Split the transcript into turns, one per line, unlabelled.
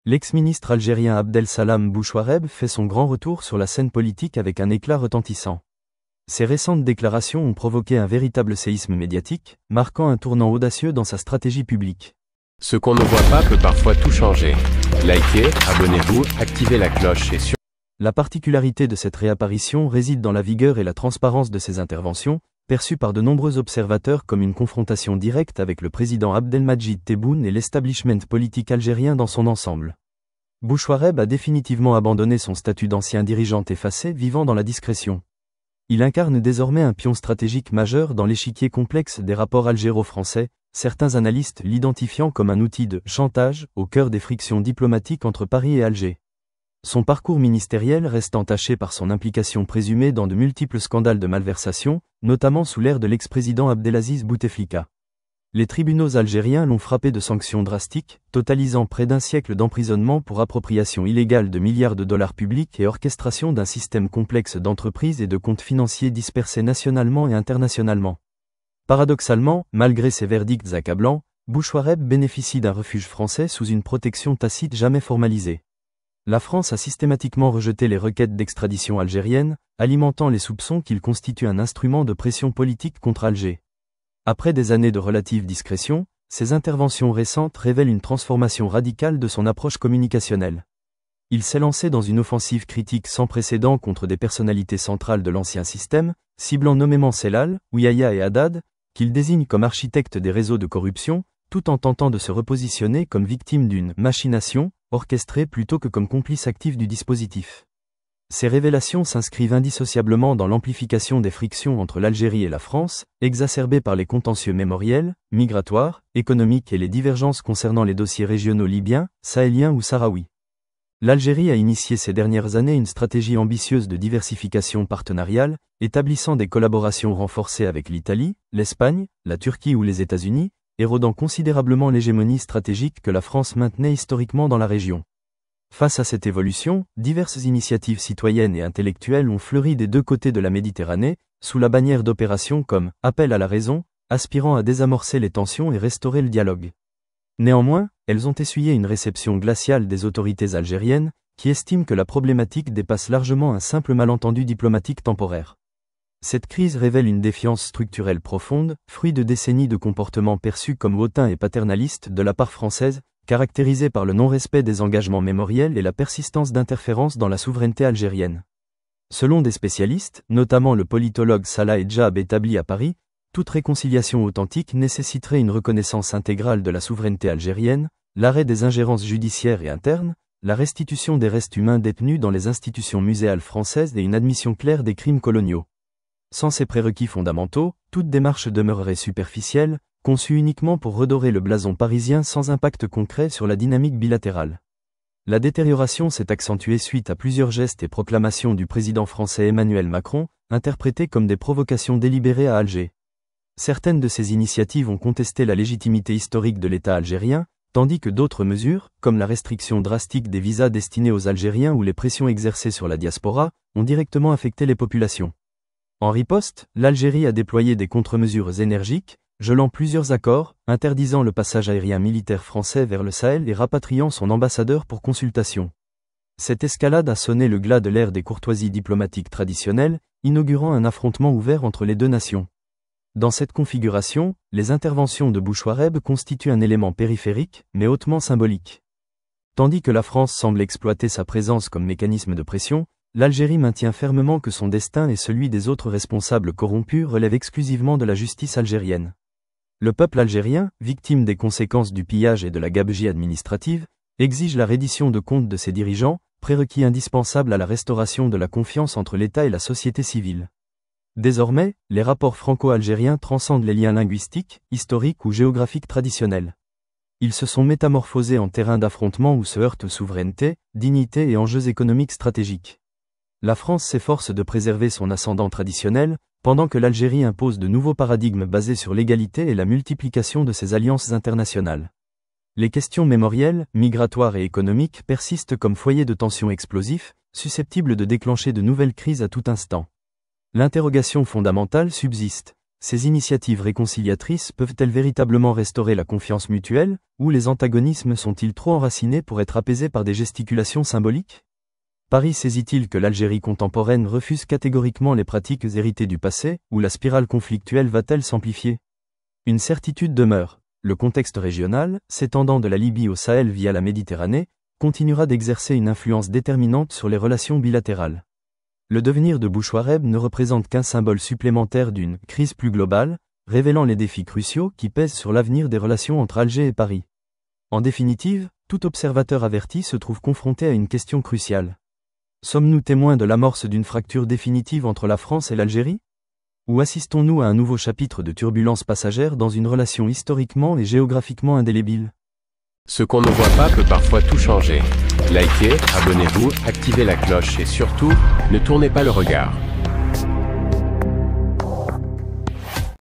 L'ex-ministre algérien Abdel Salam Bouchouareb fait son grand retour sur la scène politique avec un éclat retentissant. Ses récentes déclarations ont provoqué un véritable séisme médiatique, marquant un tournant audacieux dans sa stratégie publique.
Ce qu'on ne voit pas peut parfois tout changer. Likez, abonnez-vous, activez la cloche et sur...
La particularité de cette réapparition réside dans la vigueur et la transparence de ses interventions, perçues par de nombreux observateurs comme une confrontation directe avec le président Abdelmadjid Tebboune et l'establishment politique algérien dans son ensemble. Bouchouareb a définitivement abandonné son statut d'ancien dirigeant effacé vivant dans la discrétion. Il incarne désormais un pion stratégique majeur dans l'échiquier complexe des rapports algéro-français, certains analystes l'identifiant comme un outil de chantage au cœur des frictions diplomatiques entre Paris et Alger. Son parcours ministériel reste entaché par son implication présumée dans de multiples scandales de malversation, notamment sous l'ère de l'ex-président Abdelaziz Bouteflika. Les tribunaux algériens l'ont frappé de sanctions drastiques, totalisant près d'un siècle d'emprisonnement pour appropriation illégale de milliards de dollars publics et orchestration d'un système complexe d'entreprises et de comptes financiers dispersés nationalement et internationalement. Paradoxalement, malgré ces verdicts accablants, Bouchouareb bénéficie d'un refuge français sous une protection tacite jamais formalisée. La France a systématiquement rejeté les requêtes d'extradition algérienne, alimentant les soupçons qu'il constitue un instrument de pression politique contre Alger. Après des années de relative discrétion, ces interventions récentes révèlent une transformation radicale de son approche communicationnelle. Il s'est lancé dans une offensive critique sans précédent contre des personnalités centrales de l'ancien système, ciblant nommément Sellal, Ouiaïa et Haddad, qu'il désigne comme architectes des réseaux de corruption, tout en tentant de se repositionner comme victime d'une machination, orchestrée plutôt que comme complice actif du dispositif. Ces révélations s'inscrivent indissociablement dans l'amplification des frictions entre l'Algérie et la France, exacerbées par les contentieux mémoriels, migratoires, économiques et les divergences concernant les dossiers régionaux libyens, sahéliens ou sahraouis. L'Algérie a initié ces dernières années une stratégie ambitieuse de diversification partenariale, établissant des collaborations renforcées avec l'Italie, l'Espagne, la Turquie ou les États-Unis, érodant considérablement l'hégémonie stratégique que la France maintenait historiquement dans la région. Face à cette évolution, diverses initiatives citoyennes et intellectuelles ont fleuri des deux côtés de la Méditerranée, sous la bannière d'opérations comme « Appel à la raison », aspirant à désamorcer les tensions et restaurer le dialogue. Néanmoins, elles ont essuyé une réception glaciale des autorités algériennes, qui estiment que la problématique dépasse largement un simple malentendu diplomatique temporaire. Cette crise révèle une défiance structurelle profonde, fruit de décennies de comportements perçus comme hautains et paternalistes de la part française, caractérisés par le non-respect des engagements mémoriels et la persistance d'interférences dans la souveraineté algérienne. Selon des spécialistes, notamment le politologue Salah Edjab établi à Paris, toute réconciliation authentique nécessiterait une reconnaissance intégrale de la souveraineté algérienne, l'arrêt des ingérences judiciaires et internes, la restitution des restes humains détenus dans les institutions muséales françaises et une admission claire des crimes coloniaux. Sans ces prérequis fondamentaux, toute démarche demeurerait superficielle, conçue uniquement pour redorer le blason parisien sans impact concret sur la dynamique bilatérale. La détérioration s'est accentuée suite à plusieurs gestes et proclamations du président français Emmanuel Macron, interprétés comme des provocations délibérées à Alger. Certaines de ces initiatives ont contesté la légitimité historique de l'État algérien, tandis que d'autres mesures, comme la restriction drastique des visas destinés aux Algériens ou les pressions exercées sur la diaspora, ont directement affecté les populations. En riposte, l'Algérie a déployé des contre-mesures énergiques, gelant plusieurs accords, interdisant le passage aérien militaire français vers le Sahel et rapatriant son ambassadeur pour consultation. Cette escalade a sonné le glas de l'ère des courtoisies diplomatiques traditionnelles, inaugurant un affrontement ouvert entre les deux nations. Dans cette configuration, les interventions de Bouchouareb constituent un élément périphérique, mais hautement symbolique. Tandis que la France semble exploiter sa présence comme mécanisme de pression, l'Algérie maintient fermement que son destin et celui des autres responsables corrompus relèvent exclusivement de la justice algérienne. Le peuple algérien, victime des conséquences du pillage et de la gabegie administrative, exige la reddition de comptes de ses dirigeants, prérequis indispensable à la restauration de la confiance entre l'État et la société civile. Désormais, les rapports franco-algériens transcendent les liens linguistiques, historiques ou géographiques traditionnels. Ils se sont métamorphosés en terrain d'affrontement où se heurtent souveraineté, dignité et enjeux économiques stratégiques. La France s'efforce de préserver son ascendant traditionnel, pendant que l'Algérie impose de nouveaux paradigmes basés sur l'égalité et la multiplication de ses alliances internationales. Les questions mémorielles, migratoires et économiques persistent comme foyers de tensions explosifs, susceptibles de déclencher de nouvelles crises à tout instant. L'interrogation fondamentale subsiste. Ces initiatives réconciliatrices peuvent-elles véritablement restaurer la confiance mutuelle, ou les antagonismes sont-ils trop enracinés pour être apaisés par des gesticulations symboliques? Paris saisit-il que l'Algérie contemporaine refuse catégoriquement les pratiques héritées du passé, ou la spirale conflictuelle va-t-elle s'amplifier? Une certitude demeure, le contexte régional, s'étendant de la Libye au Sahel via la Méditerranée, continuera d'exercer une influence déterminante sur les relations bilatérales. Le devenir de Bouchoireb ne représente qu'un symbole supplémentaire d'une crise plus globale, révélant les défis cruciaux qui pèsent sur l'avenir des relations entre Alger et Paris. En définitive, tout observateur averti se trouve confronté à une question cruciale. Sommes-nous témoins de l'amorce d'une fracture définitive entre la France et l'Algérie? Ou assistons-nous à un nouveau chapitre de turbulences passagères dans une relation historiquement et géographiquement indélébile?
Ce qu'on ne voit pas peut parfois tout changer. Likez, abonnez-vous, activez la cloche et surtout, ne tournez pas le regard.